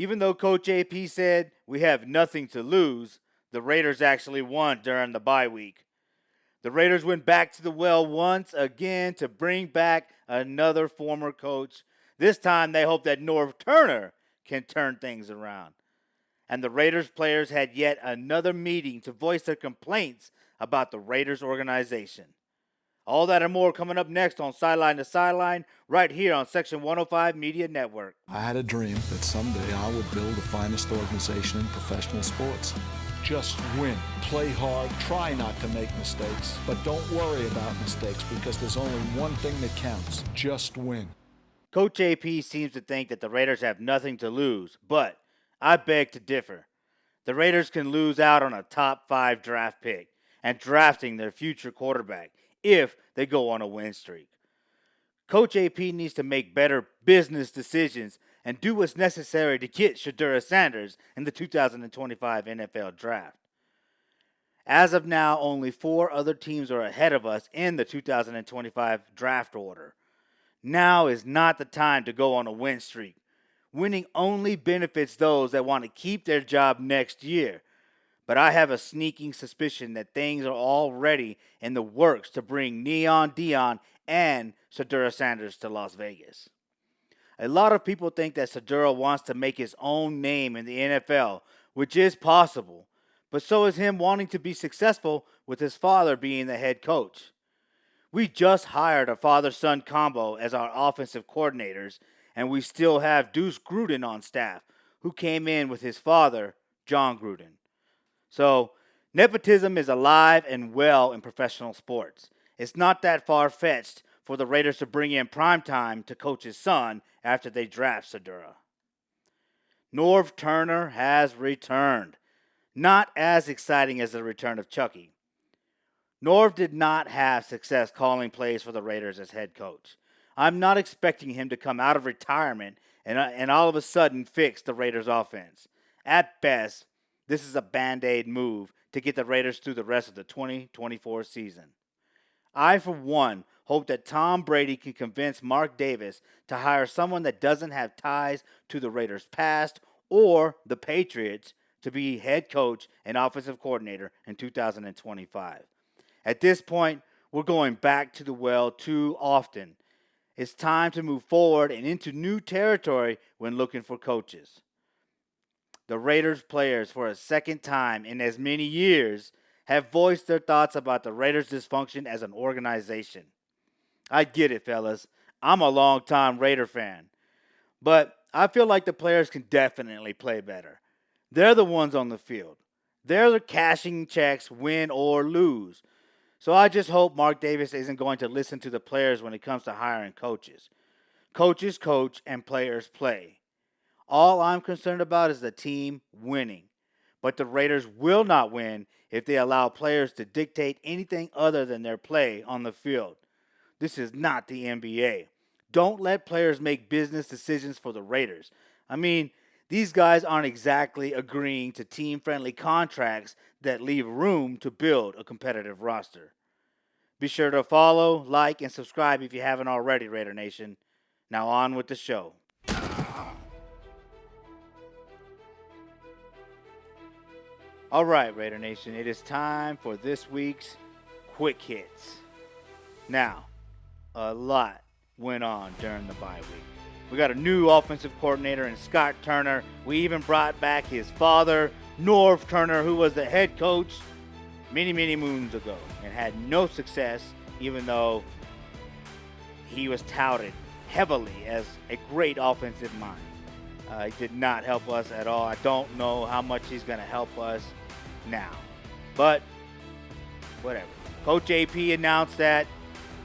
Even though Coach AP said we have nothing to lose, the Raiders actually won during the bye week. The Raiders went back to the well once again to bring back another former coach. This time they hope that Norv Turner can turn things around. And the Raiders players had yet another meeting to voice their complaints about the Raiders organization. All that and more coming up next on Sideline to Sideline, right here on Section 105 Media Network. I had a dream that someday I would build the finest organization in professional sports. Just win, play hard, try not to make mistakes, but don't worry about mistakes because there's only one thing that counts: just win. Coach AP seems to think that the Raiders have nothing to lose, but I beg to differ. The Raiders can lose out on a top 5 draft pick and drafting their future quarterback if they go on a win streak. Coach AP needs to make better business decisions and do what's necessary to get Shedeur Sanders in the 2025 NFL Draft. As of now, only 4 other teams are ahead of us in the 2025 draft order. Now is not the time to go on a win streak. Winning only benefits those that want to keep their job next year. But I have a sneaking suspicion that things are already in the works to bring Neon Deion and Shedeur Sanders to Las Vegas. A lot of people think that Shedeur wants to make his own name in the NFL, which is possible, but so is him wanting to be successful with his father being the head coach. We just hired a father-son combo as our offensive coordinators, and we still have Deuce Gruden on staff, who came in with his father, John Gruden. So, nepotism is alive and well in professional sports. It's not that far-fetched for the Raiders to bring in primetime to coach his son after they draft Shedeur. Norv Turner has returned. Not as exciting as the return of Chucky. Norv did not have success calling plays for the Raiders as head coach. I'm not expecting him to come out of retirement and all of a sudden fix the Raiders' offense. At best, this is a Band-Aid move to get the Raiders through the rest of the 2024 season. I, for one, hope that Tom Brady can convince Mark Davis to hire someone that doesn't have ties to the Raiders' past or the Patriots to be head coach and offensive coordinator in 2025. At this point, we're going back to the well too often. It's time to move forward and into new territory when looking for coaches. The Raiders players, for a second time in as many years, have voiced their thoughts about the Raiders' dysfunction as an organization. I get it, fellas. I'm a longtime Raider fan. But I feel like the players can definitely play better. They're the ones on the field. They're the cashing checks, win or lose. So I just hope Mark Davis isn't going to listen to the players when it comes to hiring coaches. Coaches coach and players play. All I'm concerned about is the team winning. But the Raiders will not win if they allow players to dictate anything other than their play on the field. This is not the NBA. Don't let players make business decisions for the Raiders. I mean, these guys aren't exactly agreeing to team-friendly contracts that leave room to build a competitive roster. Be sure to follow, like, and subscribe if you haven't already, Raider Nation. Now on with the show. All right, Raider Nation, it is time for this week's Quick Hits. Now, a lot went on during the bye week. We got a new offensive coordinator in Scott Turner. We even brought back his father, Norv Turner, who was the head coach many, many moons ago and had no success, even though he was touted heavily as a great offensive mind. He did not help us at all. I don't know how much he's going to help us now. But, whatever. Coach AP announced that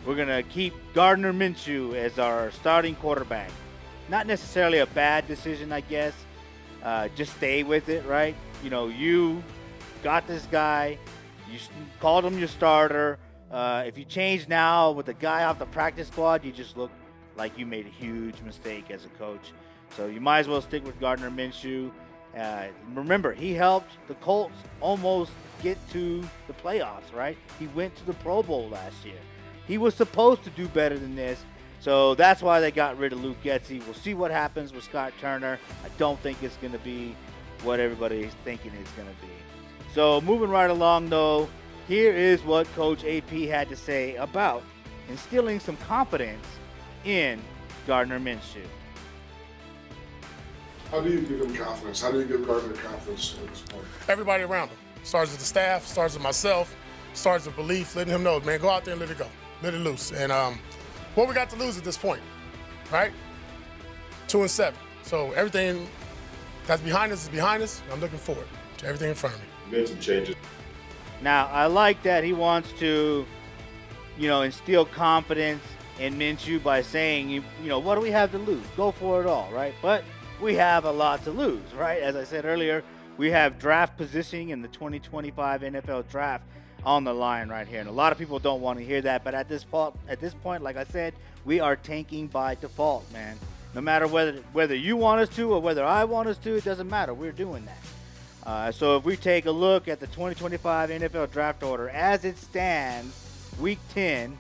we're going to keep Gardner Minshew as our starting quarterback. Not necessarily a bad decision, I guess. Just stay with it, right? You know, you got this guy. You called him your starter. If you change now with a guy off the practice squad, you just look like you made a huge mistake as a coach. So you might as well stick with Gardner Minshew. Remember, he helped the Colts almost get to the playoffs, right? He went to the Pro Bowl last year. He was supposed to do better than this, So that's why they got rid of Luke Getsy. We'll see what happens with Scott Turner. I don't think it's going to be what everybody is thinking it's going to be. So moving right along, though, here is what Coach AP had to say about instilling some confidence in Gardner Minshew. How do you give him confidence? How do you give Gardner confidence at this point? Everybody around him. Starts with the staff, starts with myself, starts with belief, letting him know, man, go out there and let it go. Let it loose. And what we got to lose at this point, right? 2-7. So everything that's behind us is behind us. And I'm looking forward to everything in front of me. You made some changes. Now, I like that he wants to, instill confidence in Minshew by saying, what do we have to lose? Go for it all, right? But we have a lot to lose, right? As I said earlier, we have draft positioning in the 2025 NFL draft on the line right here. And a lot of people don't want to hear that, but at this point, like I said, we are tanking by default, man. No matter whether you want us to or whether I want us to, it doesn't matter. We're doing that. So if we take a look at the 2025 NFL draft order as it stands, Week 10,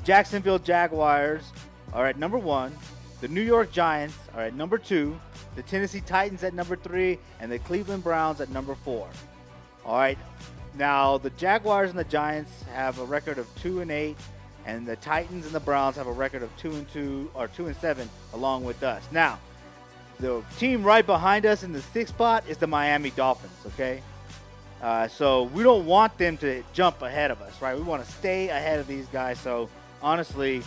Jacksonville Jaguars are at number 1. The New York Giants are at number 2. The Tennessee Titans at number 3. And the Cleveland Browns at number 4. All right. Now, the Jaguars and the Giants have a record of 2-8. And the Titans and the Browns have a record of 2-2 or 2-7 along with us. Now, the team right behind us in the 6th spot is the Miami Dolphins, okay? So we don't want them to jump ahead of us, right? We want to stay ahead of these guys. So, honestly,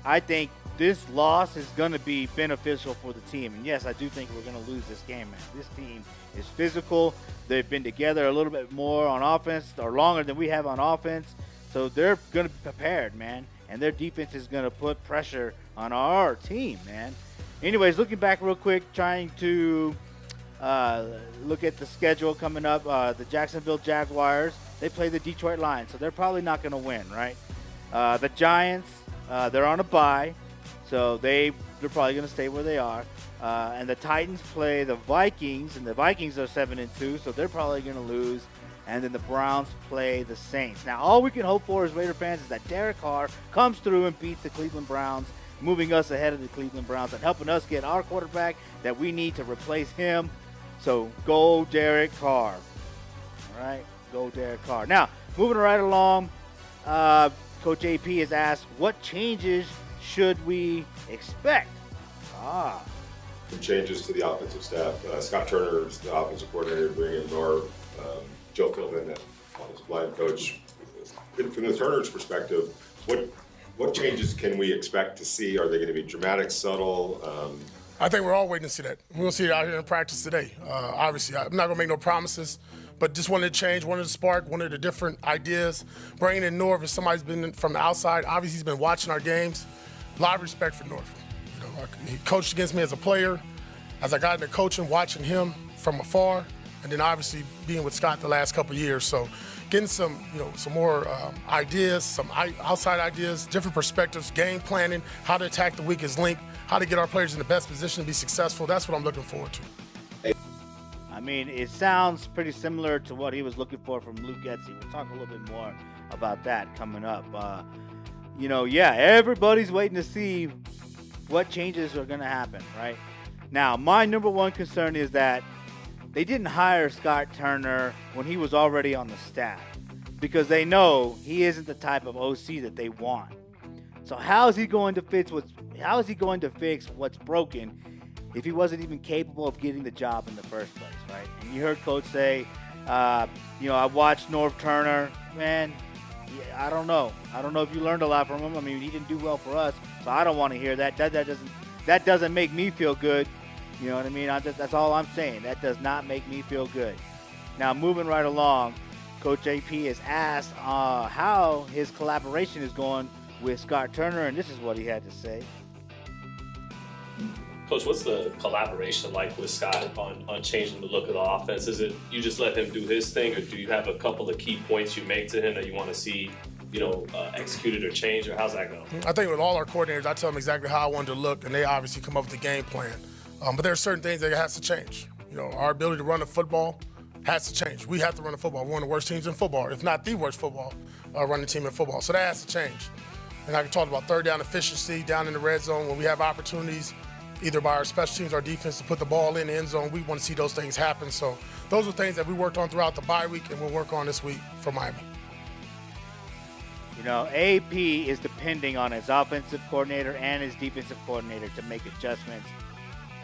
I think this loss is going to be beneficial for the team. And, yes, I do think we're going to lose this game, man. This team is physical. They've been together a little bit more on offense or longer than we have on offense. So they're going to be prepared, man. And their defense is going to put pressure on our team, man. Anyways, looking back real quick, trying to look at the schedule coming up. The Jacksonville Jaguars, they play the Detroit Lions, so they're probably not going to win, right? The Giants, they're on a bye, so they're probably going to stay where they are. And the Titans play the Vikings, and the Vikings are 7-2, so they're probably going to lose. And then the Browns play the Saints. Now, all we can hope for as Raider fans is that Derek Carr comes through and beats the Cleveland Browns, moving us ahead of the Cleveland Browns and helping us get our quarterback that we need to replace him. So, go Derek Carr. All right, go Derek Carr. Now, moving right along, Coach AP has asked, what changes should we expect? Some changes to the offensive staff. Scott Turner is the offensive coordinator, bringing Norv. Joe Philbin, offensive line coach. From the Turner's perspective, what changes can we expect to see? Are they going to be dramatic, subtle? I think we're all waiting to see that. We're going to see it out here in practice today. Obviously, I'm not going to make no promises, but just wanted to change, wanted to spark, wanted the different ideas. Bringing in Norv as somebody's been from the outside. Obviously, he's been watching our games. A lot of respect for Norv. He coached against me as a player. As I got into coaching, watching him from afar, and then obviously being with Scott the last couple of years. So getting some more ideas, some outside ideas, different perspectives, game planning, how to attack the weakest link, how to get our players in the best position to be successful. That's what I'm looking forward to. I mean, it sounds pretty similar to what he was looking for from Luke Getsy. We'll talk a little bit more about that coming up. Everybody's waiting to see what changes are going to happen, right? Now, my number one concern is that they didn't hire Scott Turner when he was already on the staff because they know he isn't the type of OC that they want. So how is he going to fix what's broken if he wasn't even capable of getting the job in the first place, right? And you heard Coach say, I watched Norv Turner. Man, I don't know. I don't know if you learned a lot from him. I mean, he didn't do well for us, so I don't want to hear that. That doesn't make me feel good. You know what I mean? That's all I'm saying. That does not make me feel good. Now, moving right along, Coach AP has asked how his collaboration is going with Scott Turner, and this is what he had to say. Coach, what's the collaboration like with Scott on changing the look of the offense? Is it you just let him do his thing, or do you have a couple of key points you make to him that you want to see executed or changed, or how's that go? I think with all our coordinators, I tell them exactly how I want to look, and they obviously come up with a game plan. But there are certain things that has to change. Our ability to run the football has to change. We have to run the football. We're one of the worst teams in football, if not the worst football running team in football. So that has to change. And like I talked about, third down efficiency down in the red zone when we have opportunities, either by our special teams or defense, to put the ball in the end zone. We want to see those things happen. So those are things that we worked on throughout the bye week and we'll work on this week for Miami. You know, AP is depending on his offensive coordinator and his defensive coordinator to make adjustments,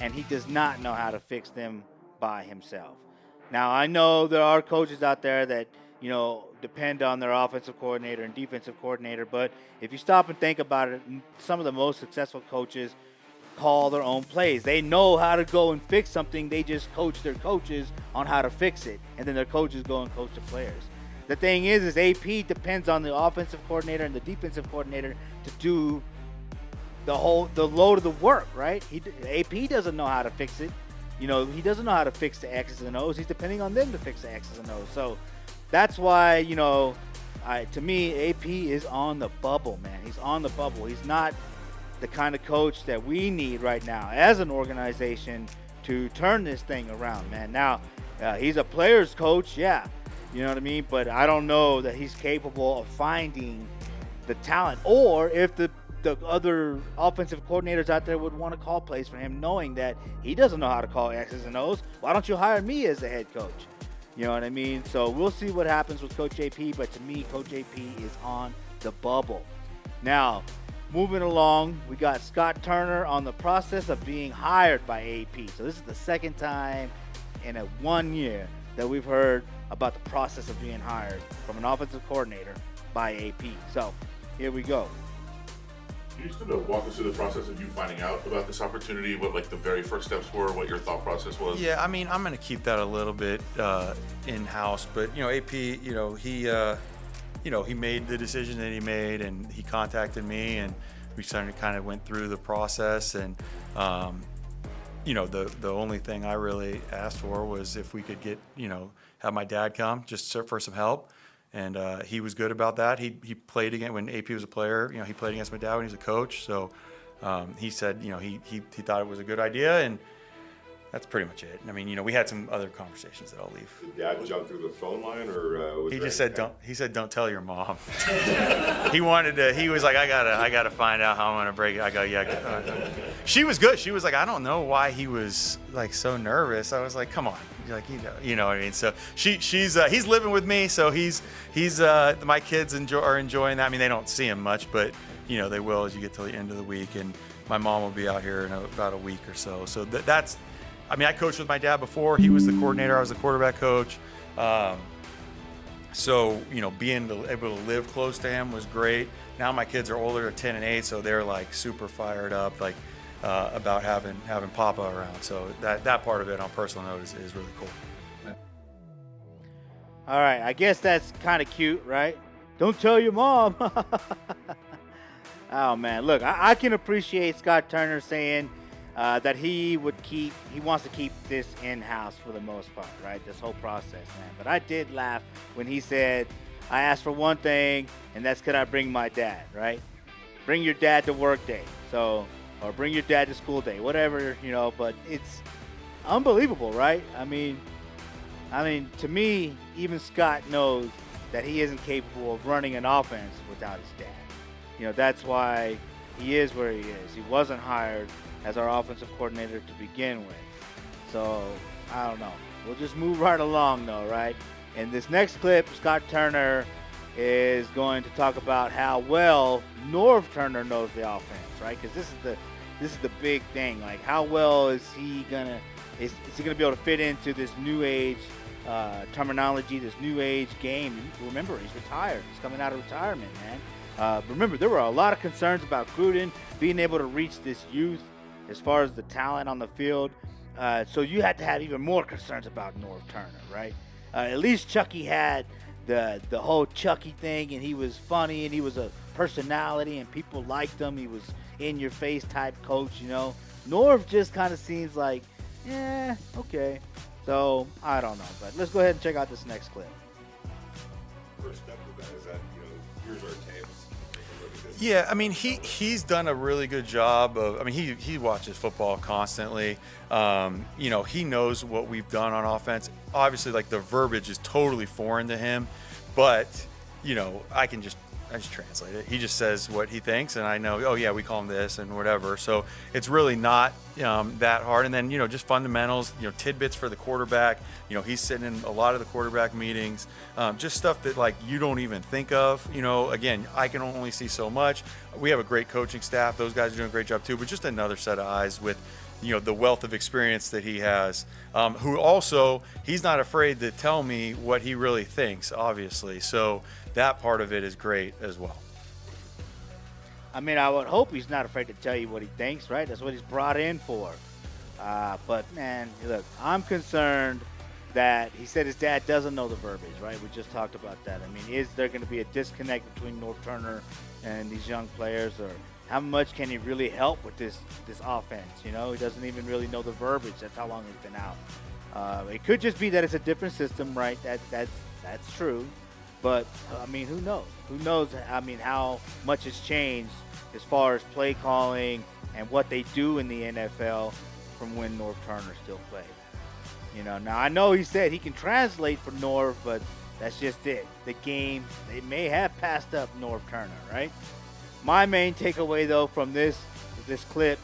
and he does not know how to fix them by himself. Now, I know there are coaches out there that, you know, depend on their offensive coordinator and defensive coordinator, but if you stop and think about it, some of the most successful coaches call their own plays. They know how to go and fix something. They just coach their coaches on how to fix it, and then their coaches go and coach the players. The thing is AP depends on the offensive coordinator and the defensive coordinator to do the load of the work, right? AP doesn't know how to fix it. You know, he doesn't know how to fix the X's and O's. He's depending on them to fix the X's and O's. So that's why, you know, to me, AP is on the bubble, man. He's on the bubble. He's not the kind of coach that we need right now as an organization to turn this thing around, man. Now, he's a player's coach, yeah. You know what I mean? But I don't know that he's capable of finding the talent, or if the other offensive coordinators out there would want to call plays for him, knowing that he doesn't know how to call X's and O's. Why don't you hire me as the head coach? You know what I mean? So we'll see what happens with Coach AP, but to me, Coach AP is on the bubble. Now, moving along, we got Scott Turner on the process of being hired by AP. So this is the second time in 1 year that we've heard about the process of being hired from an offensive coordinator by AP. So here we go. Can you just kind of walk us through the process of you finding out about this opportunity, what like the very first steps were, what your thought process was? Yeah, I mean, I'm going to keep that a little bit in-house, but, you know, AP, he made the decision that he made, and he contacted me, and we kind of went through the process, and, the only thing I really asked for was if we could get, have my dad come just for some help. And he was good about that. He played again when AP was a player. He played against my dad when he was a coach. So he said, he thought it was a good idea, and that's pretty much it. I mean, we had some other conversations that I'll leave. Did Dad jump through the phone line, or was he there just said don't? He said don't tell your mom. He wanted to. He was like, I gotta find out how I'm gonna break it. I go, yeah. She was good. She was like, I don't know why he was like so nervous. I was like, come on. Like, you know what I mean. So he's living with me. So he's my kids are enjoying that. I mean, they don't see him much, but they will as you get to the end of the week. And my mom will be out here in about a week or so. So that's. I mean, I coached with my dad before. He was the coordinator. I was the quarterback coach. So being able to live close to him was great. Now my kids are older, 10 and 8, so they're like super fired up, like. About having Papa around. So that part of it on a personal note is really cool. All right, I guess that's kind of cute, right? Don't tell your mom. Oh, man. Look, I can appreciate Scott Turner saying that he wants to keep this in-house for the most part, right? This whole process, man. But I did laugh when he said, I asked for one thing, and that's could I bring my dad, right? Bring your dad to work day. Or bring your dad to school day, whatever, but it's unbelievable, right? I mean, to me, even Scott knows that he isn't capable of running an offense without his dad. That's why he is where he is. He wasn't hired as our offensive coordinator to begin with. So, I don't know. We'll just move right along, though, right? In this next clip, Scott Turner is going to talk about how well Norv Turner knows the offense, right? Because this is the big thing. Like, how well is he gonna be able to fit into this new age terminology, this new age game? Remember, he's retired. He's coming out of retirement, man. Remember, there were a lot of concerns about Gruden being able to reach this youth as far as the talent on the field. So you had to have even more concerns about Norv Turner, right? At least Chucky had the whole Chucky thing, and he was funny, and he was a personality, and people liked him. He was in-your-face type coach, Norv just kind of seems like, okay. So, I don't know. But let's go ahead and check out this next clip. First step with that is that, here's our tapes. Yeah, I mean, he's done a really good job of, I mean, he watches football constantly. He knows what we've done on offense. Obviously, like, the verbiage is totally foreign to him. But, I can just translate it. He just says what he thinks, and I know, oh yeah, we call him this and whatever. So it's really not that hard. And then, just fundamentals, tidbits for the quarterback. He's sitting in a lot of the quarterback meetings, just stuff that like you don't even think of. Again, I can only see so much. We have a great coaching staff. Those guys are doing a great job too, but just another set of eyes with the wealth of experience that he has, who also, he's not afraid to tell me what he really thinks, obviously. So that part of it is great as well. I mean, I would hope he's not afraid to tell you what he thinks, right? That's what he's brought in for. But, man, look, I'm concerned that he said his dad doesn't know the verbiage, right? We just talked about that. I mean, is there going to be a disconnect between Norv Turner and these young players, or how much can he really help with this offense? He doesn't even really know the verbiage. That's how long he's been out. It could just be that it's a different system, right? That's true. But, I mean, who knows? Who knows, I mean, how much has changed as far as play calling and what they do in the NFL from when Norv Turner still played. Now I know he said he can translate for Norv, but that's just it. The game, they may have passed up Norv Turner, right? My main takeaway, though, from this clip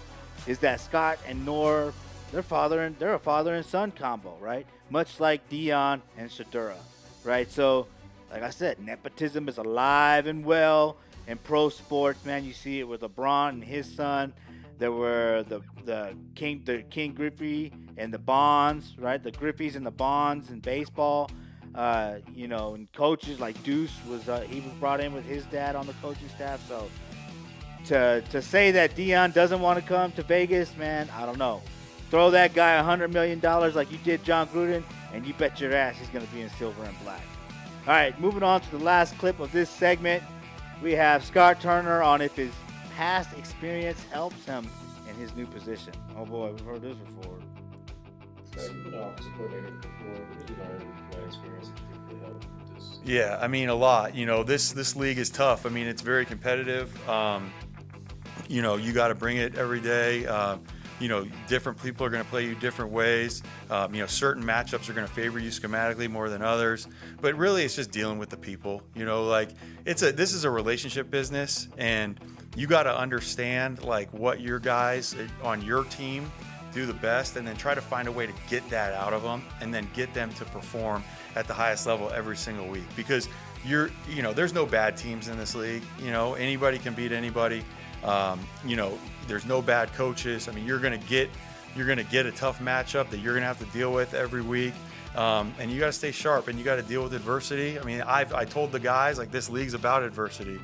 is that Scott and Norv, they're a father and son combo, right? Much like Dion and Shadura, right? So, like I said, nepotism is alive and well in pro sports, man. You see it with LeBron and his son. There were the King Griffey and the Bonds, right? The Griffeys and the Bonds in baseball. And coaches like Deuce he was brought in with his dad on the coaching staff. So to say that Dion doesn't want to come to Vegas, man, I don't know. Throw that guy $100 million like you did John Gruden, and you bet your ass he's going to be in silver and black. All right, moving on to the last clip of this segment. We have Scott Turner on if his past experience helps him in his new position. Oh boy, we've heard this before. You've been offensive coordinator before. What did you learn from that experience that particularly helped with this? Yeah, I mean, a lot. This league is tough. I mean, it's very competitive. You got to bring it every day. Different people are going to play you different ways. Certain matchups are going to favor you schematically more than others. But really, it's just dealing with the people. This is a relationship business, and you got to understand like what your guys on your team do the best, and then try to find a way to get that out of them, and then get them to perform at the highest level every single week. Because there's no bad teams in this league. Anybody can beat anybody. There's no bad coaches. I mean, you're gonna get a tough matchup that you're gonna have to deal with every week, and you got to stay sharp, and you got to deal with adversity. I mean, I told the guys like this league's about adversity,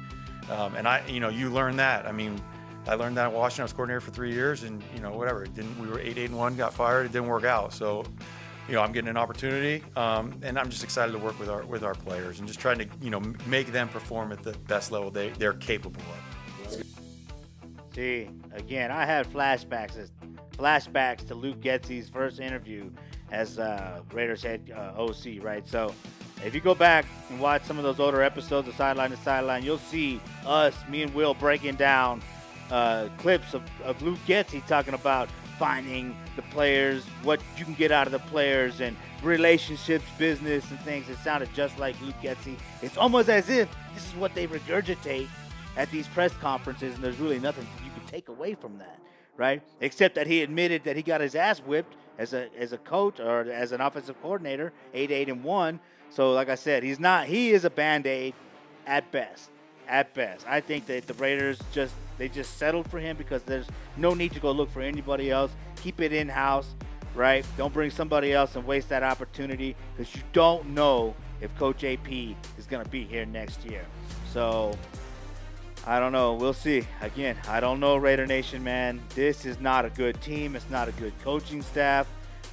and you learn that. I mean, I learned that in Washington. I was coordinator for 3 years, and whatever. We were 8-1, got fired. It didn't work out. So, I'm getting an opportunity, and I'm just excited to work with our players and just trying to make them perform at the best level they're capable of. See, again, I had flashbacks to Luke Getsy's first interview as Raiders head OC, right? So if you go back and watch some of those older episodes of Sideline to Sideline, you'll see me and Will breaking down clips of Luke Getsy talking about finding the players, what you can get out of the players, and relationships, business, and things. It sounded just like Luke Getsy. It's almost as if this is what they regurgitate at these press conferences, and there's really nothing you can take away from that, right? Except that he admitted that he got his ass whipped as a coach or as an offensive coordinator, 8-1. So, like I said, he is a Band-Aid at best. At best. I think that the Raiders just settled for him because there's no need to go look for anybody else. Keep it in-house, right? Don't bring somebody else and waste that opportunity because you don't know if Coach AP is going to be here next year. So, I don't know. We'll see. Again, I don't know, Raider Nation, man. This is not a good team. It's not a good coaching staff.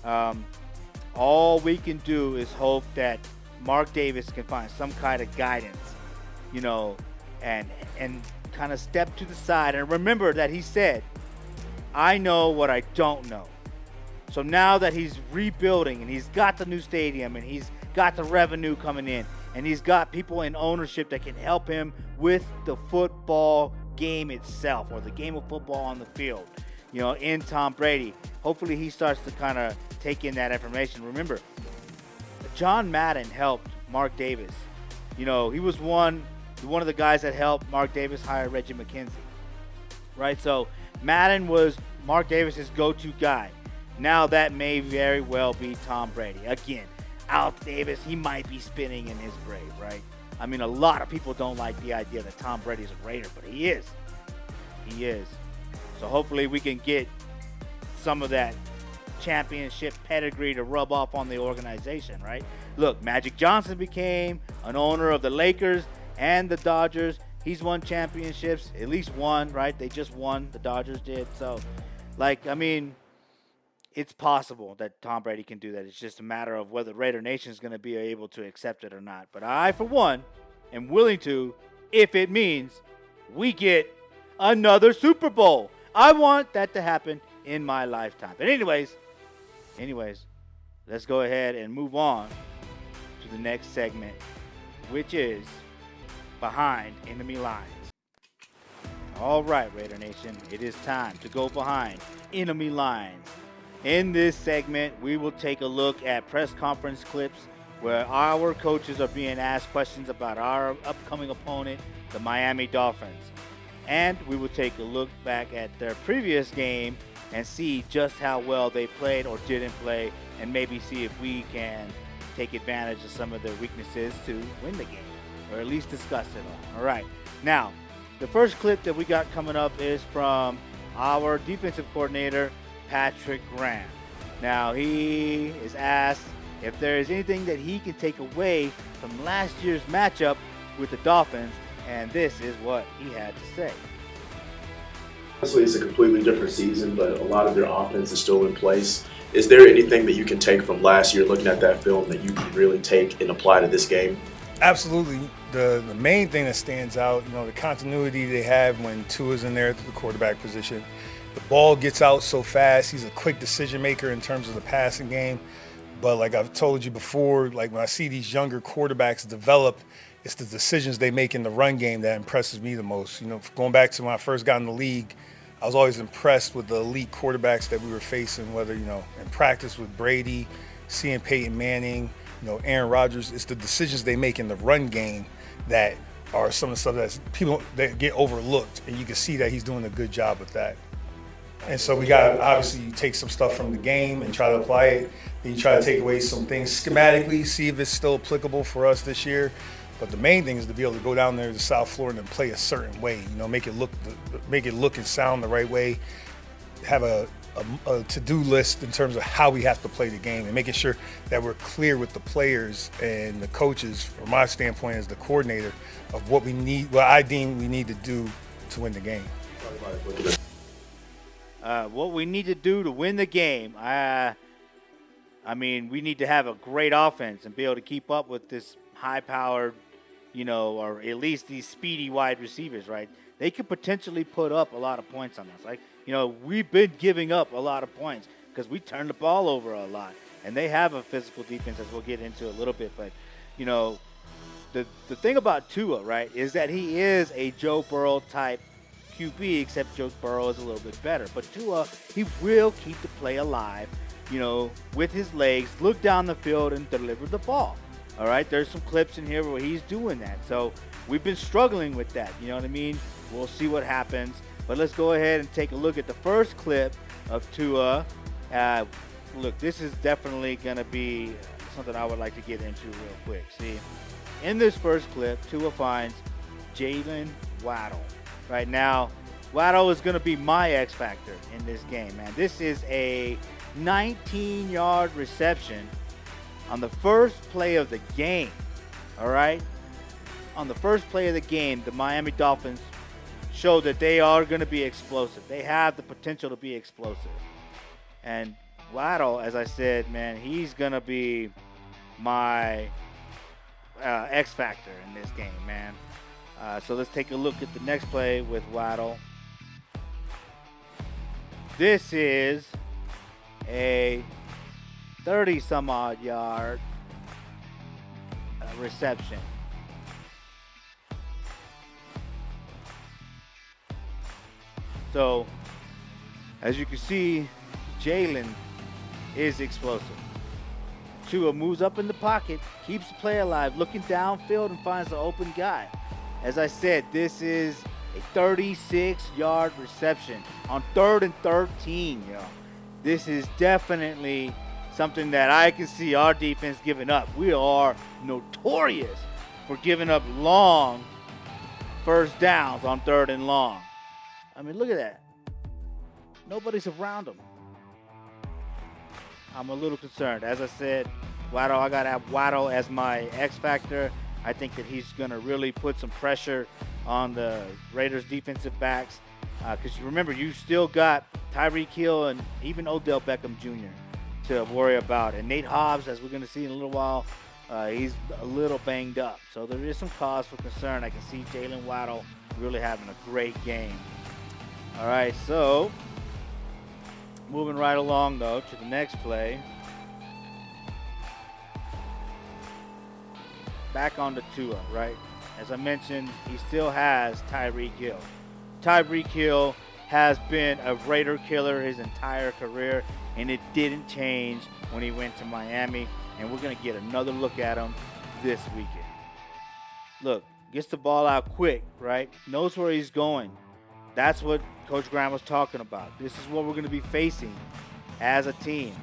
All we can do is hope that Mark Davis can find some kind of guidance, and kind of step to the side. And remember that he said, I know what I don't know. So now that he's rebuilding and he's got the new stadium and he's got the revenue coming in and he's got people in ownership that can help him with the football game itself or the game of football on the field, in Tom Brady. Hopefully he starts to kind of take in that information. Remember, John Madden helped Mark Davis. He was one one of the guys that helped Mark Davis hire Reggie McKenzie, right? So Madden was Mark Davis's go-to guy. Now that may very well be Tom Brady. Again, Al Davis, he might be spinning in his grave, right? I mean, a lot of people don't like the idea that Tom Brady's a Raider, but he is. He is. So hopefully we can get some of that championship pedigree to rub off on the organization, right? Look, Magic Johnson became an owner of the Lakers and the Dodgers. He's won championships, at least one, right? They just won. The Dodgers did. So, like, I mean, it's possible that Tom Brady can do that. It's just a matter of whether Raider Nation is going to be able to accept it or not. But I, for one, am willing to if it means we get another Super Bowl. I want that to happen in my lifetime. But anyways, let's go ahead and move on to the next segment, which is Behind Enemy Lines. All right, Raider Nation, it is time to go behind enemy lines. In this segment, we will take a look at press conference clips where our coaches are being asked questions about our upcoming opponent, the Miami Dolphins. And we will take a look back at their previous game and see just how well they played or didn't play, and maybe see if we can take advantage of some of their weaknesses to win the game, or at least discuss it all. All right. Now, the first clip that we got coming up is from our defensive coordinator, Patrick Graham. Now, he is asked if there is anything that he can take away from last year's matchup with the Dolphins, and this is what he had to say. Honestly, it's a completely different season, but a lot of their offense is still in place. Is there anything that you can take from last year, looking at that film, that you can really take and apply to this game? Absolutely. The main thing that stands out, the continuity they have when Tua's in there at the quarterback position. The ball gets out so fast. He's a quick decision maker in terms of the passing game. But like I've told you before, like when I see these younger quarterbacks develop, it's the decisions they make in the run game that impresses me the most. Going back to when I first got in the league, I was always impressed with the elite quarterbacks that we were facing, whether, in practice with Brady, seeing Peyton Manning, Aaron Rodgers. It's the decisions they make in the run game that are some of the stuff that people that get overlooked, and you can see that he's doing a good job with that. And so we got to obviously take some stuff from the game and try to apply it. Then you try to take away some things schematically, see if it's still applicable for us this year. But the main thing is to be able to go down there to South Florida and play a certain way. Make it look and sound the right way. Have a to-do list in terms of how we have to play the game, and making sure that we're clear with the players and the coaches, from my standpoint as the coordinator, of what I deem we need to do to win the game. What we need to do to win the game, I mean, we need to have a great offense and be able to keep up with this high-powered, or at least these speedy wide receivers, right? They could potentially put up a lot of points on us. Like, we've been giving up a lot of points because we turn the ball over a lot. And they have a physical defense, as we'll get into a little bit. But, the thing about Tua, right, is that he is a Joe Burrow type QB, except Joe Burrow is a little bit better. But Tua, he will keep the play alive, with his legs, look down the field and deliver the ball. All right, there's some clips in here where he's doing that. So we've been struggling with that. You know what I mean? We'll see what happens. But let's go ahead and take a look at the first clip of Tua. Look, this is definitely going to be something I would like to get into real quick. See, in this first clip, Tua finds Jalen Waddle. Right now, Waddle is going to be my X factor in this game, man. This is a 19-yard reception on the first play of the game. All right? On the first play of the game, the Miami Dolphins show that they are going to be explosive. They have the potential to be explosive. And Waddle, as I said, man, he's going to be my X factor in this game, man. So let's take a look at the next play with Waddle. This is a 30-some-odd yard reception. So, as you can see, Jalen is explosive. Tua moves up in the pocket, keeps the play alive, looking downfield and finds the open guy. As I said, this is a 36-yard reception on 3rd and 13, yo. This is definitely something that I can see our defense giving up. We are notorious for giving up long first downs on 3rd and long. I mean, look at that. Nobody's around him. I'm a little concerned. As I said, Waddle, I got to have Waddle as my X factor. I think that he's going to really put some pressure on the Raiders defensive backs. Because remember, you still got Tyreek Hill and even Odell Beckham Jr. to worry about. And Nate Hobbs, as we're going to see in a little while, he's a little banged up. So there is some cause for concern. I can see Jalen Waddle really having a great game. All right, so moving right along, though, to the next play. Back on to Tua, right? As I mentioned, he still has Tyreek Hill. Tyreek Hill has been a Raider killer his entire career, and it didn't change when he went to Miami, and we're going to get another look at him this weekend. Look, gets the ball out quick, right? Knows where he's going. That's what Coach Graham was talking about. This is what we're going to be facing as a team.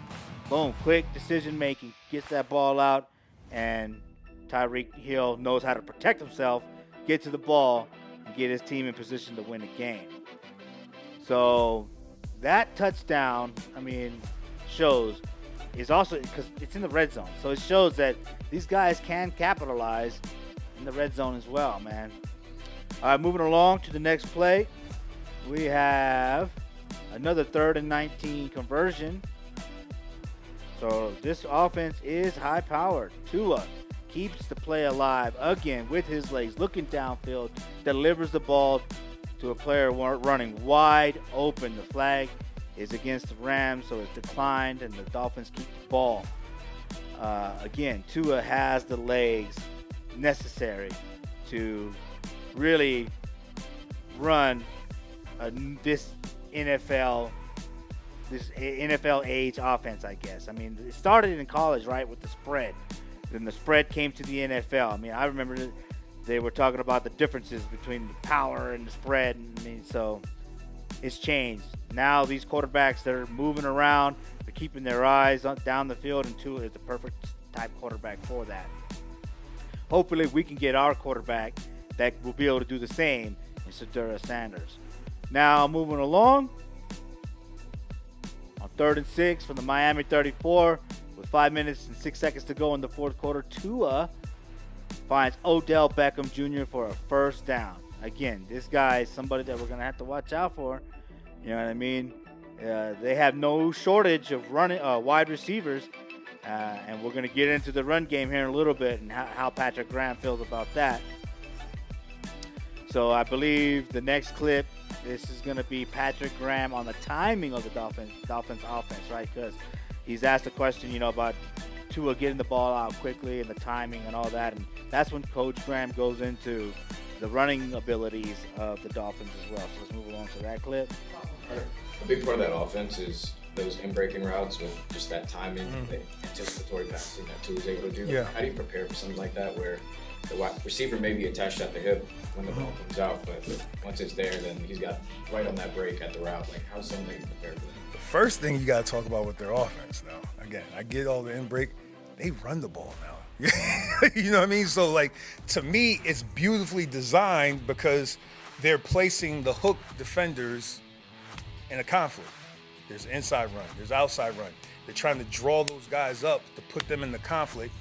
Boom, quick decision-making, gets that ball out, and Tyreek Hill knows how to protect himself, get to the ball, and get his team in position to win the game. So that touchdown, I mean, shows is also because it's in the red zone. So it shows that these guys can capitalize in the red zone as well, man. All right, moving along to the next play. We have another 3rd and 19 conversion. So this offense is high-powered. Tua keeps the play alive again with his legs, looking downfield, delivers the ball to a player running wide open. The flag is against the Rams, so it's declined, and the Dolphins keep the ball. Again, Tua has the legs necessary to really run this NFL age offense, I guess. I mean, it started in college, right, with the spread. Then the spread came to the NFL. I mean, I remember they were talking about the differences between the power and the spread. I mean, so it's changed. Now these quarterbacks, they're moving around. They're keeping their eyes down the field, and Tua is the perfect type quarterback for that. Hopefully we can get our quarterback that will be able to do the same in Sedura Sanders. Now moving along. On 3rd and 6 from the Miami 34. With 5 minutes and 6 seconds to go in the fourth quarter, Tua finds Odell Beckham Jr. for a first down. Again, this guy is somebody that we're going to have to watch out for. You know what I mean? They have no shortage of wide receivers, and we're going to get into the run game here in a little bit and how Patrick Graham feels about that. So I believe the next clip, this is going to be Patrick Graham on the timing of the Dolphins offense, right? Because he's asked a question, about Tua getting the ball out quickly and the timing and all that. And that's when Coach Graham goes into the running abilities of the Dolphins as well. So let's move along to that clip. A big part of that offense is those in-breaking routes with just that timing, the anticipatory passing that Tua is able to do. Yeah. How do you prepare for something like that where the wide receiver may be attached at the hip when the ball comes out, but once it's there, then he's got right on that break at the route? Like, how's somebody prepared for that? The first thing you got to talk about with their offense now. Again, I get all the in-break. They run the ball now. You know what I mean? So, like, to me, it's beautifully designed because they're placing the hook defenders in a conflict. There's inside run. There's outside run. They're trying to draw those guys up to put them in the conflict.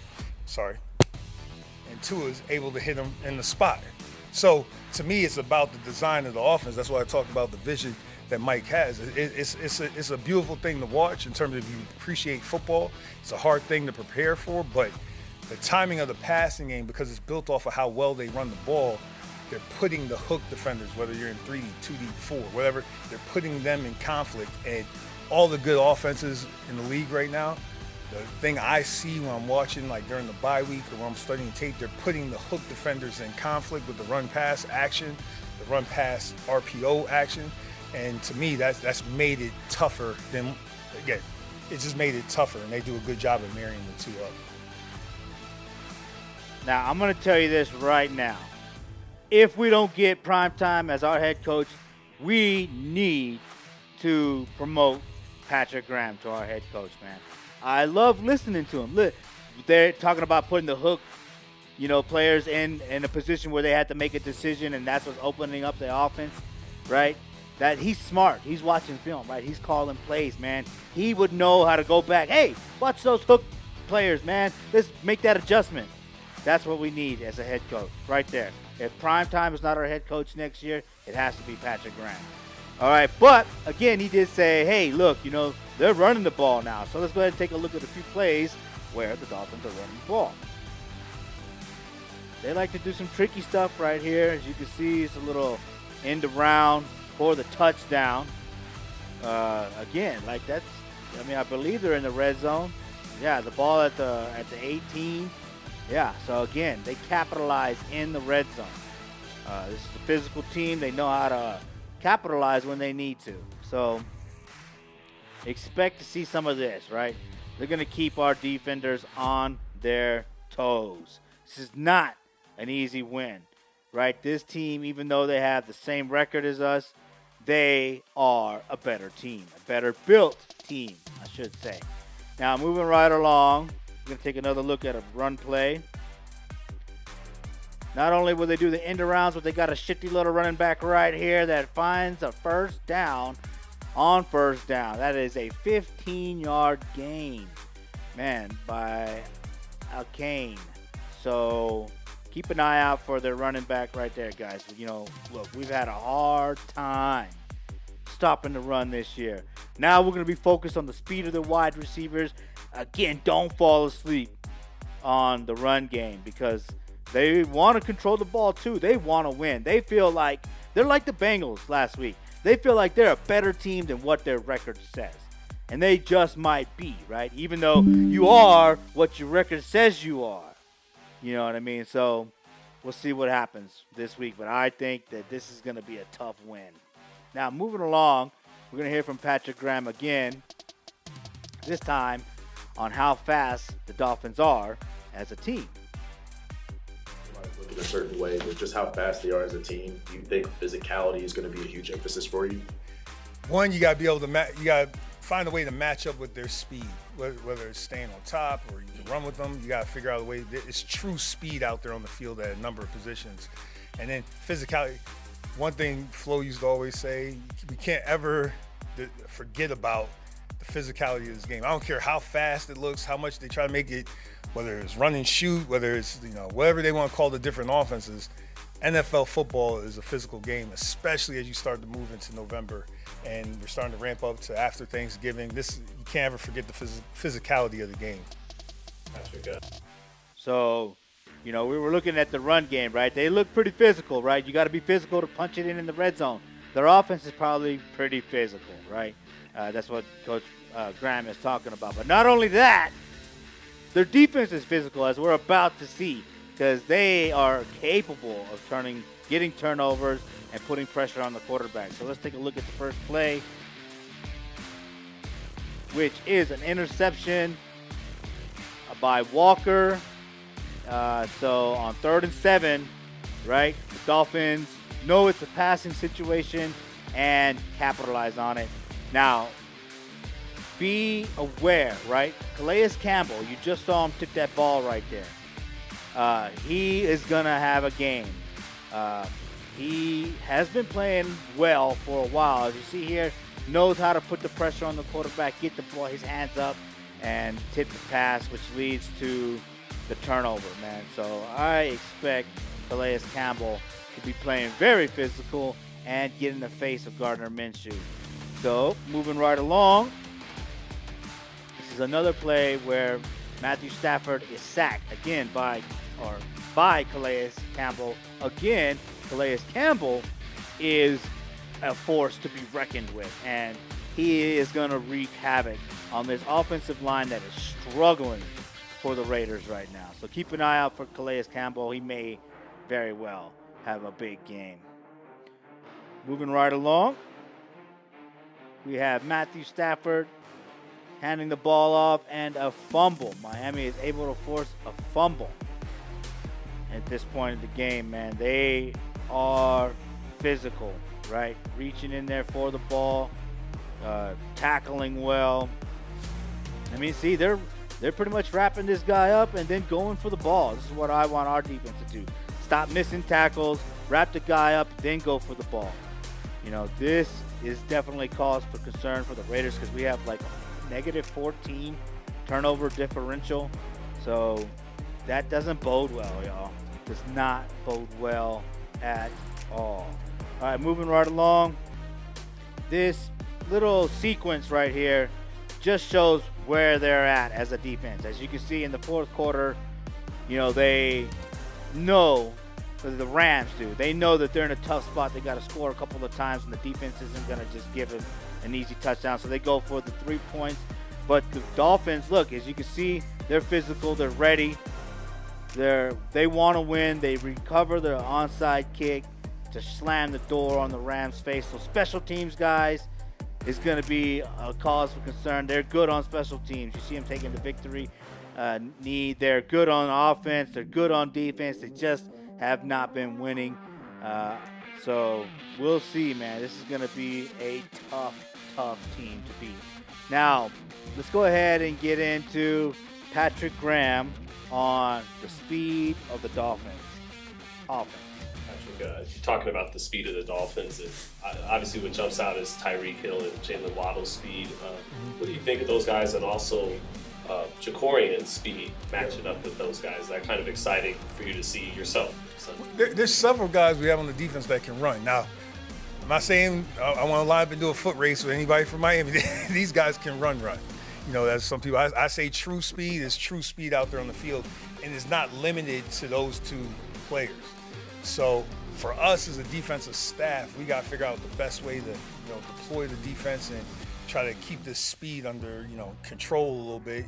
And Tua's able to hit them in the spot. So, to me, it's about the design of the offense. That's why I talked about the vision that Mike has. It's a beautiful thing to watch in terms of if you appreciate football. It's a hard thing to prepare for, but the timing of the passing game, because it's built off of how well they run the ball, they're putting the hook defenders, whether you're in 3D, 2D, 4, whatever, they're putting them in conflict. And all the good offenses in the league right now, the thing I see when I'm watching, like during the bye week or when I'm studying tape, they're putting the hook defenders in conflict with the run-pass action, the run-pass RPO action. And to me, that's made it tougher than, again, it just made it tougher, and they do a good job of marrying the two up. Now, I'm going to tell you this right now. if we don't get prime time as our head coach, we need to promote Patrick Graham to our head coach, man. I love listening to him. Look, they're talking about putting the hook, players in a position where they had to make a decision, and that's what's opening up the offense, right? That he's smart. He's watching film, right? He's calling plays, man. He would know how to go back. Hey, watch those hook players, man. Let's make that adjustment. That's what we need as a head coach, right there. If primetime is not our head coach next year, it has to be Patrick Graham. All right, but again, he did say, hey, look, they're running the ball now. So let's go ahead and take a look at a few plays where the Dolphins are running the ball. They like to do some tricky stuff right here. As you can see, it's a little end around for the touchdown. Again, like that's, I believe they're in the red zone. Yeah, the ball at the 18. Yeah, so again, they capitalize in the red zone. This is a physical team. They know how to capitalize when they need to. So expect to see some of this, right? They're going to keep our defenders on their toes. This is not an easy win, right? This team, even though they have the same record as us, they are a better team, a better built team, I should say. Now, moving right along, we're going to take another look at a run play. Not only will they do the end arounds, but they got a shifty little running back right here that finds a first down on first down. That is a 15-yard gain, man, by Alkane. So keep an eye out for their running back right there, guys. Look, we've had a hard time stopping the run this year. Now we're going to be focused on the speed of the wide receivers. Again, don't fall asleep on the run game because they want to control the ball too. They want to win. They feel like they're like the Bengals last week. They feel like they're a better team than what their record says. And they just might be, right? Even though you are what your record says you are. You know what I mean? So we'll see what happens this week. But I think that this is going to be a tough win. Now, moving along, we're going to hear from Patrick Graham again, this time on how fast the Dolphins are as a team. Look in a certain way, but just how fast they are as a team. Do you think physicality is going to be a huge emphasis for you? One, you got to be able to find a way to match up with their speed, whether it's staying on top or you can run with them. You got to figure out a way. It's true speed out there on the field at a number of positions. And then physicality. One thing Flo used to always say, we can't ever forget about the physicality of this game. I don't care how fast it looks, how much they try to make it, whether it's run and shoot, whether it's, whatever they want to call the different offenses. NFL football is a physical game, especially as you start to move into November and we're starting to ramp up to after Thanksgiving. You can't ever forget the physicality of the game. That's good. So, we were looking at the run game, right? They look pretty physical, right? You got to be physical to punch it in the red zone. Their offense is probably pretty physical, right? That's what Coach Graham is talking about. But not only that, their defense is physical, as we're about to see, because they are capable of getting turnovers and putting pressure on the quarterback. So let's take a look at the first play, which is an interception by Walker. So on 3rd and 7, right, the Dolphins know it's a passing situation and capitalize on it. Now, be aware, right? Calais Campbell, you just saw him tip that ball right there. He is going to have a game. He has been playing well for a while. As you see here, knows how to put the pressure on the quarterback, get the ball, his hands up, and tip the pass, which leads to the turnover, man. So I expect Calais Campbell to be playing very physical and get in the face of Gardner Minshew. So moving right along, this is another play where Matthew Stafford is sacked again by Calais Campbell. Again, Calais Campbell is a force to be reckoned with, and he is going to wreak havoc on this offensive line that is struggling for the Raiders right now. So keep an eye out for Calais Campbell. He may very well have a big game. Moving right along, we have Matthew Stafford handing the ball off and a fumble. Miami is able to force a fumble at this point in the game, man. They are physical, right? Reaching in there for the ball, tackling well. I mean, see, they're pretty much wrapping this guy up and then going for the ball. This is what I want our defense to do. Stop missing tackles, wrap the guy up, then go for the ball. You know, this is definitely cause for concern for the Raiders because we have like negative 14 turnover differential. So that doesn't bode well, y'all. Does not bode well at all. All right, moving right along. This little sequence right here just shows where they're at as a defense. As you can see in the fourth quarter, you know, they know, the Rams do, they know that they're in a tough spot. They got to score a couple of times, and the defense isn't going to just give them an easy touchdown. So they go for the 3 points. But the Dolphins, look, as you can see, they're physical, they're ready. They want to win. They recover their onside kick to slam the door on the Rams' face. So special teams, guys, is going to be a cause for concern. They're good on special teams. You see them taking the victory knee. They're good on offense. They're good on defense. They just have not been winning. So we'll see, man. This is going to be a tough team to beat. Now, let's go ahead and get into Patrick Graham on the speed of the Dolphins offense. Patrick, talking about the speed of the Dolphins, obviously what jumps out is Tyreek Hill and Jalen Waddle's speed. What do you think of those guys, and also Jacorian's speed matching up with those guys? Is that kind of exciting for you to see yourself? There's several guys we have on the defense that can run. Now, I'm not saying I want to line up and do a foot race with anybody from Miami. These guys can run. You know, that's some people. I say true speed is true speed out there on the field, and is not limited to those two players. So for us as a defensive staff, we got to figure out the best way to, deploy the defense and try to keep this speed under, control a little bit,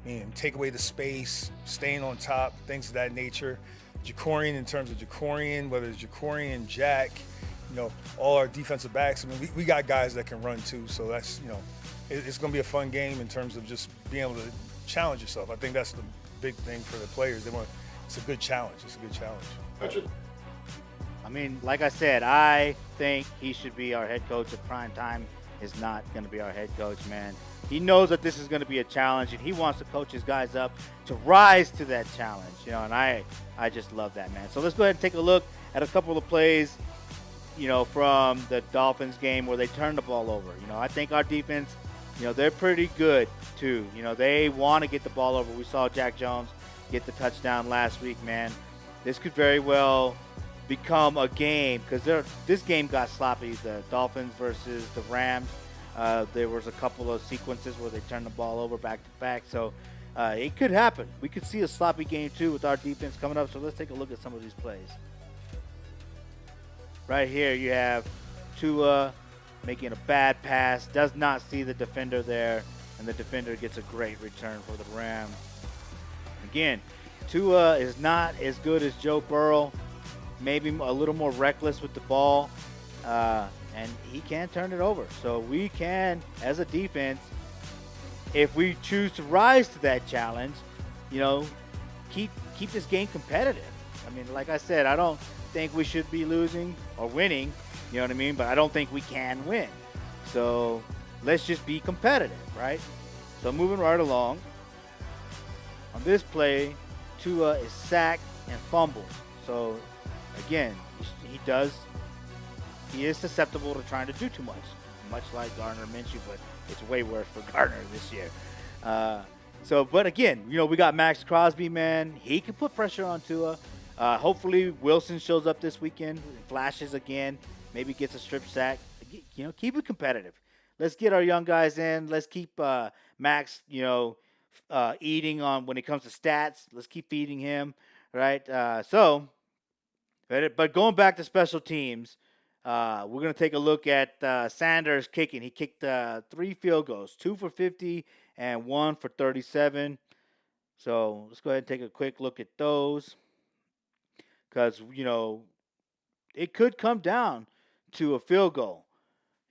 and take away the space, staying on top, things of that nature. Jacorian, in terms of Jacorian, whether it's Jacorian, Jack, all our defensive backs. I mean, we got guys that can run too. So that's, it's going to be a fun game in terms of just being able to challenge yourself. I think that's the big thing for the players. It's a good challenge. It's a good challenge. Patrick. I mean, like I said, I think he should be our head coach at prime time. Is not going to be our head coach, man. He knows that this is going to be a challenge, and he wants to coach his guys up to rise to that challenge, and I just love that, man. So let's go ahead and take a look at a couple of plays, from the Dolphins game where they turned the ball over. I think our defense, they're pretty good too. They want to get the ball over. We saw Jack Jones get the touchdown last week, man. This could very well become a game because this game got sloppy. The Dolphins versus the Rams. There was a couple of sequences where they turned the ball over back to back. So it could happen. We could see a sloppy game too with our defense coming up. So let's take a look at some of these plays. Right here you have Tua making a bad pass, does not see the defender there, and the defender gets a great return for the Rams. Again, Tua is not as good as Joe Burrow, maybe a little more reckless with the ball, and he can turn it over. So we can, as a defense, if we choose to rise to that challenge, keep this game competitive. I mean, like I said, I don't think we should be losing or winning, you know what I mean? But I don't think we can win. So let's just be competitive, right? So moving right along. On this play, Tua is sacked and fumbled. So again, he is susceptible to trying to do too much like Gardner Minshew, but it's way worse for Gardner this year. But again, we got Max Crosby, man. He can put pressure on Tua. Hopefully Wilson shows up this weekend, flashes again, maybe gets a strip sack. Keep it competitive. Let's get our young guys in. Let's keep Max, eating on when it comes to stats. Let's keep feeding him, right? But going back to special teams, we're going to take a look at Sanders kicking. He kicked 3 field goals, 2 for 50 and 1 for 37. So let's go ahead and take a quick look at those. Because, it could come down to a field goal.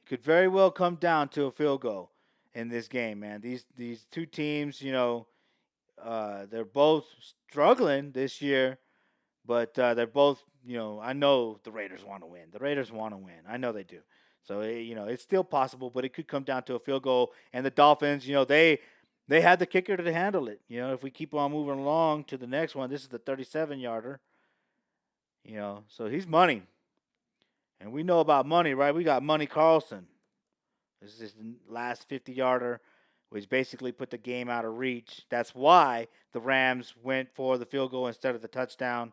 It could very well come down to a field goal in this game, man. These two teams, they're both struggling this year. But they're both, I know the Raiders want to win. The Raiders want to win. I know they do. So, it's still possible, but it could come down to a field goal. And the Dolphins, they have the kicker to handle it. If we keep on moving along to the next one, this is the 37-yarder. So he's money. And we know about money, right? We got Money Carlson. This is the last 50-yarder, which basically put the game out of reach. That's why the Rams went for the field goal instead of the touchdown,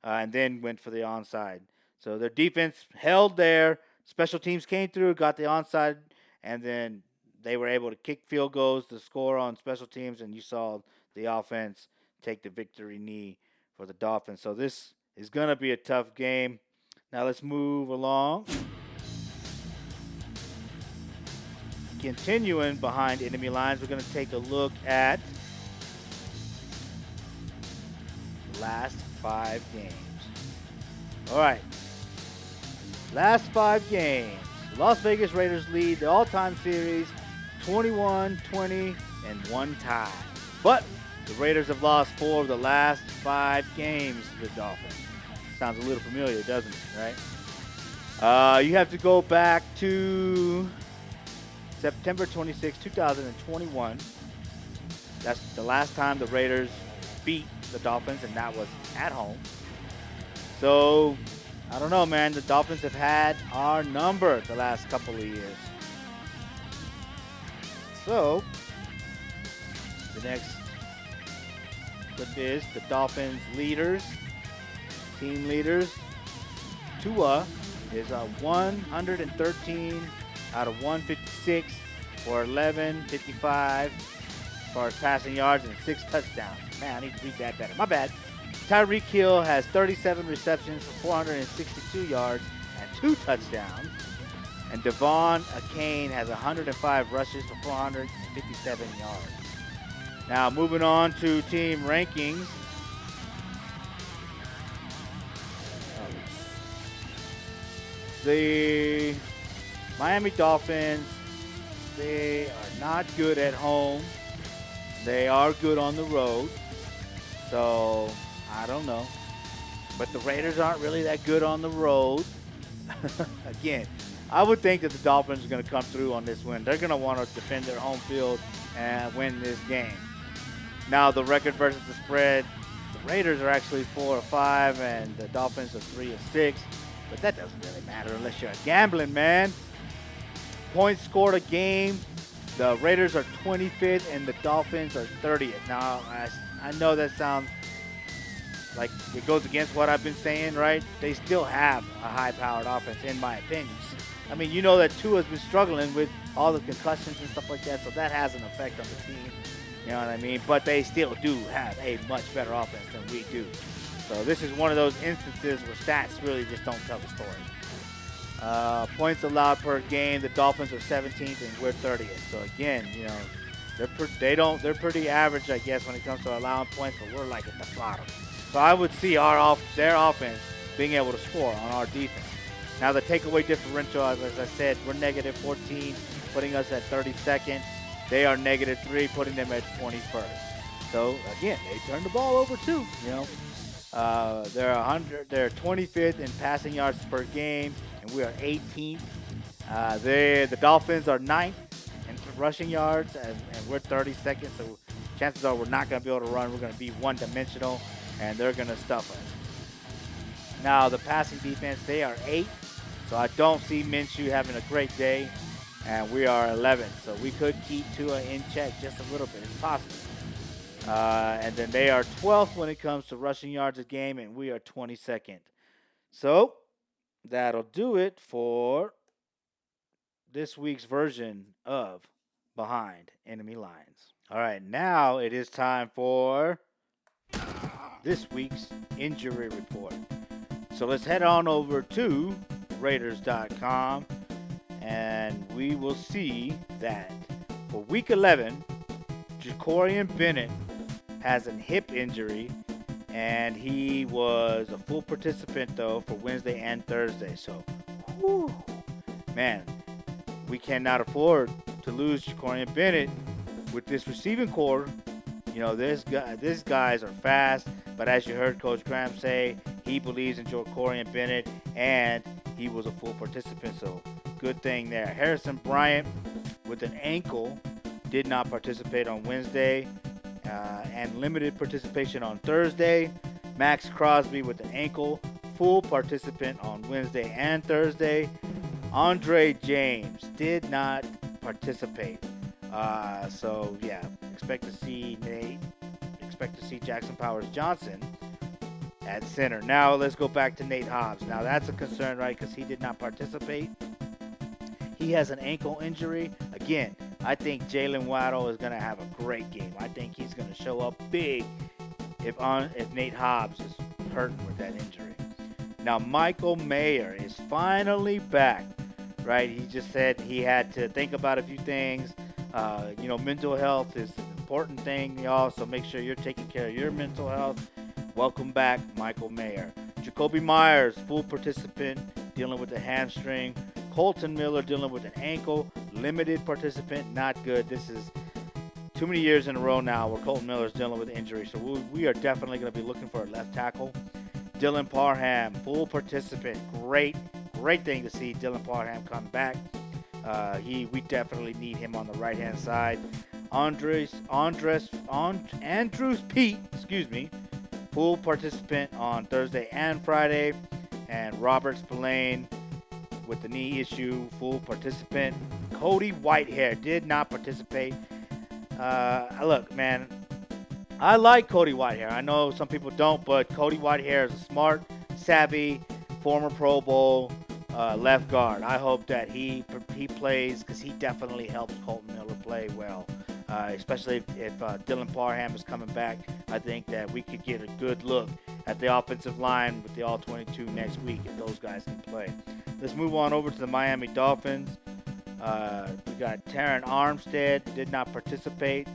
and then went for the onside. So their defense held there. Special teams came through, got the onside, and then they were able to kick field goals to score on special teams, and you saw the offense take the victory knee for the Dolphins. So this is going to be a tough game. Now let's move along. Continuing behind enemy lines, we're going to take a look at the last 5 games. All right. Last 5 games. The Las Vegas Raiders lead the all-time series 21-20 and 1 tie. But the Raiders have lost 4 of the last 5 games to the Dolphins. Sounds a little familiar, doesn't it, right? You have to go back to September 26, 2021. That's the last time the Raiders beat the Dolphins, and that was at home. So, I don't know, man. The Dolphins have had our number the last couple of years. So, the next clip is the Dolphins leaders, team leaders. Tua is 113 out of 156 for 1155 as far as passing yards and 6 touchdowns. Man, I need to read that better. My bad. Tyreek Hill has 37 receptions for 462 yards and 2 touchdowns. And Devon Achane has 105 rushes for 457 yards. Now, moving on to team rankings. The Miami Dolphins, they are not good at home. They are good on the road. So, I don't know. But the Raiders aren't really that good on the road. Again, I would think that the Dolphins are going to come through on this win. They're going to want to defend their home field and win this game. Now, the record versus the spread, the Raiders are actually 4-5 and the Dolphins are 3-6. But that doesn't really matter unless you're gambling, man. Points scored a game. The Raiders are 25th and the Dolphins are 30th. Now, I know that sounds like it goes against what I've been saying, right? They still have a high-powered offense, in my opinion. I mean, you know that Tua's been struggling with all the concussions and stuff like that, so that has an effect on the team. You know what I mean? But they still do have a much better offense than we do. So this is one of those instances where stats really just don't tell the story. Points allowed per game, the Dolphins are 17th and we're 30th. So again, you know, they're pretty average, I guess, when it comes to allowing points, but we're like at the bottom. So I would see their offense being able to score on our defense. Now the takeaway differential, as I said, we're negative 14, putting us at 32nd. They are negative 3, putting them at 21st. So again, they turned the ball over too. You know, they're 25th in passing yards per game, and we are 18th. The Dolphins are 9th in rushing yards, and we're 32nd. So chances are we're not going to be able to run. We're going to be one-dimensional, and they're going to stuff us. Now the passing defense, they are 8th. So I don't see Minshew having a great day, and we are 11th. So we could keep Tua in check just a little bit. It's possible. And then they are 12th when it comes to rushing yards a game, and we are 22nd. So that'll do it for this week's version of Behind Enemy Lines. All right, now it is time for this week's injury report. So let's head on over to Raiders.com, and we will see that for Week 11, Jacorian Bennett has a hip injury, and he was a full participant, though, for Wednesday and Thursday. So, man, we cannot afford to lose Jacorian Bennett with this receiving core. You know, these guys are fast, but as you heard Coach Graham say, he believes in Jocorian Bennett, and he was a full participant, so good thing there. Harrison Bryant with an ankle did not participate on Wednesday and limited participation on Thursday. Max Crosby with an ankle, full participant on Wednesday and Thursday. Andre James did not participate. So, yeah, expect to see Jackson Powers Johnson at center. Now, let's go back to Nate Hobbs. Now, that's a concern, right, because he did not participate. He has an ankle injury. Again, I think Jalen Waddle is going to have a great game. I think he's going to show up big if Nate Hobbs is hurting with that injury. Now, Michael Mayer is finally back, right? He just said he had to think about a few things. Mental health is an important thing, y'all, so make sure you're taking care of your mental health. Welcome back, Michael Mayer. Jacoby Myers, full participant, dealing with a hamstring. Colton Miller dealing with an ankle, limited participant, not good. This is too many years in a row now where Colton Miller is dealing with injury, so we are definitely going to be looking for a left tackle. Dylan Parham, full participant, great thing to see Dylan Parham come back. We definitely need him on the right-hand side. Andrews Pete, full participant on Thursday and Friday. And Robert Spillane with the knee issue, full participant. Cody Whitehair did not participate. Look, man, I like Cody Whitehair. I know some people don't, but Cody Whitehair is a smart, savvy, former Pro Bowl left guard. I hope that he plays because he definitely helps Colton Miller play well, especially if Dylan Parham is coming back. I think that we could get a good look at the offensive line with the All-22 next week if those guys can play. Let's move on over to the Miami Dolphins. We got Taron Armstead, did not participate.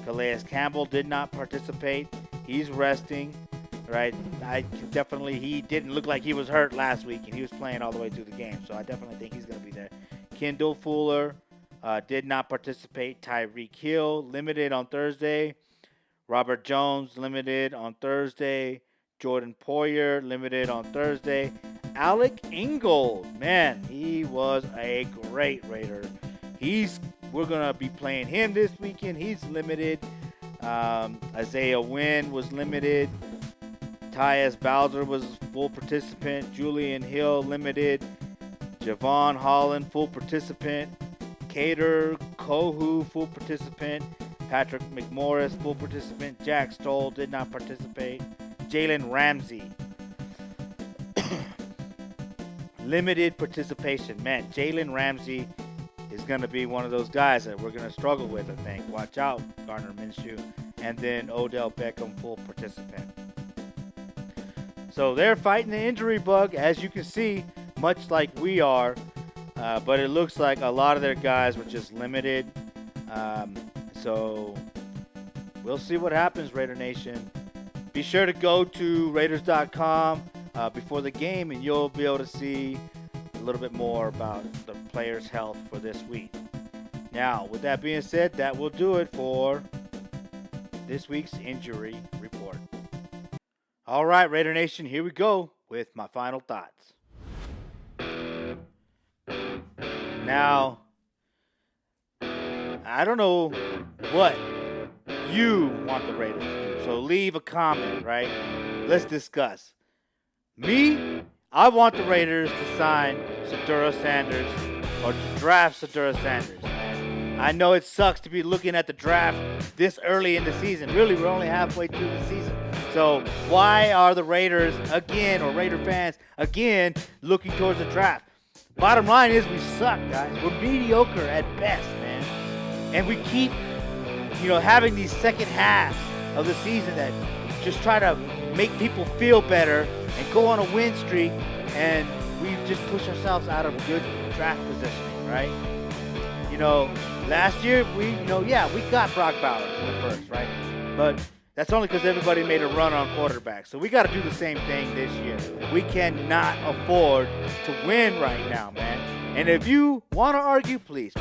Calais Campbell did not participate. He's resting, right? He didn't look like he was hurt last week, and he was playing all the way through the game, so I definitely think he's going to be there. Kendall Fuller did not participate. Tyreek Hill, limited on Thursday. Robert Jones, limited on Thursday. Jordan Poyer, limited on Thursday. Alec Ingold, man, he was a great Raider. We're going to be playing him this weekend. He's limited. Isaiah Wynn was limited. Tyus Bowser was full participant. Julian Hill, limited. Javon Holland, full participant. Cater Kohu, full participant. Patrick McMorris, full participant. Jack Stoll did not participate. Jalen Ramsey, limited participation. Man, Jalen Ramsey is going to be one of those guys that we're going to struggle with, I think. Watch out, Gardner Minshew. And then Odell Beckham, full participant. So they're fighting the injury bug, as you can see, much like we are. But it looks like a lot of their guys were just limited. So we'll see what happens, Raider Nation. Be sure to go to Raiders.com before the game, and you'll be able to see a little bit more about the players' health for this week. Now, with that being said, that will do it for this week's injury report. All right, Raider Nation, here we go with my final thoughts. Now, I don't know what you want the Raiders to do, so leave a comment, right? Let's discuss. Me, I want the Raiders to sign Sedura Sanders or to draft Sedura Sanders. And I know it sucks to be looking at the draft this early in the season. Really, we're only halfway through the season. So why are the Raiders again, or Raider fans again, looking towards the draft? Bottom line is we suck, guys. We're mediocre at best, man. And we keep, having these second halves of the season that just try to make people feel better and go on a win streak, and we just push ourselves out of a good draft positioning, right? Last year, we got Brock Bowers in the first, right? But that's only because everybody made a run on quarterback. So we got to do the same thing this year. We cannot afford to win right now, man. And if you want to argue, please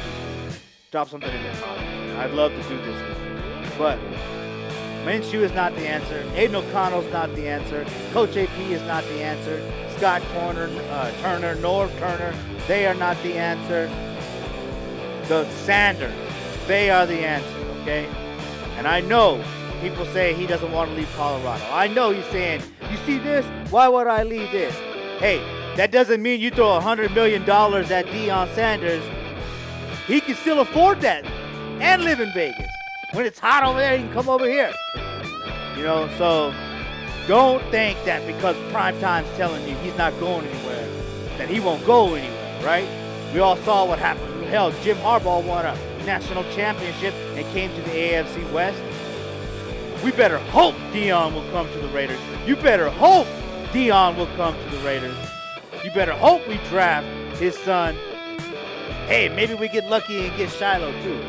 drop something in the comments. I'd love to do this with you. But, Minshew is not the answer. Aiden O'Connell's not the answer. Coach AP is not the answer. Scott Turner, Norv Turner, they are not the answer. The Sanders, they are the answer, okay? And I know people say he doesn't want to leave Colorado. I know he's saying, you see this? Why would I leave this? Hey, that doesn't mean you throw $100 million at Deion Sanders. He can still afford that and live in Vegas. When it's hot over there, he can come over here. You know, so don't think that because Primetime's telling you he's not going anywhere, that he won't go anywhere, right? We all saw what happened. Hell, Jim Harbaugh won a national championship and came to the AFC West. We better hope Deion will come to the Raiders. You better hope Deion will come to the Raiders. You better hope we draft his son. Hey, maybe we get lucky and get Shiloh too.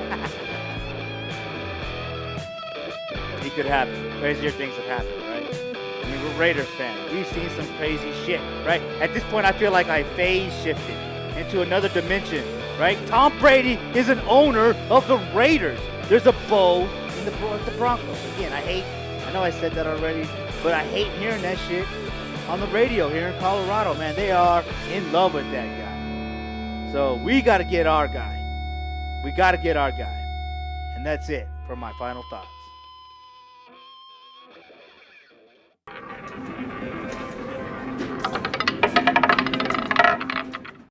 It could happen. Crazier things have happened, right? I mean, we're Raiders fans. We've seen some crazy shit, right? At this point, I feel like I phase shifted into another dimension, right? Tom Brady is an owner of the Raiders. There's a bow in the Broncos. Again, I know I said that already, but I hate hearing that shit on the radio here in Colorado, man. They are in love with that guy. So we got to get our guy. We got to get our guy. And that's it for my final thoughts.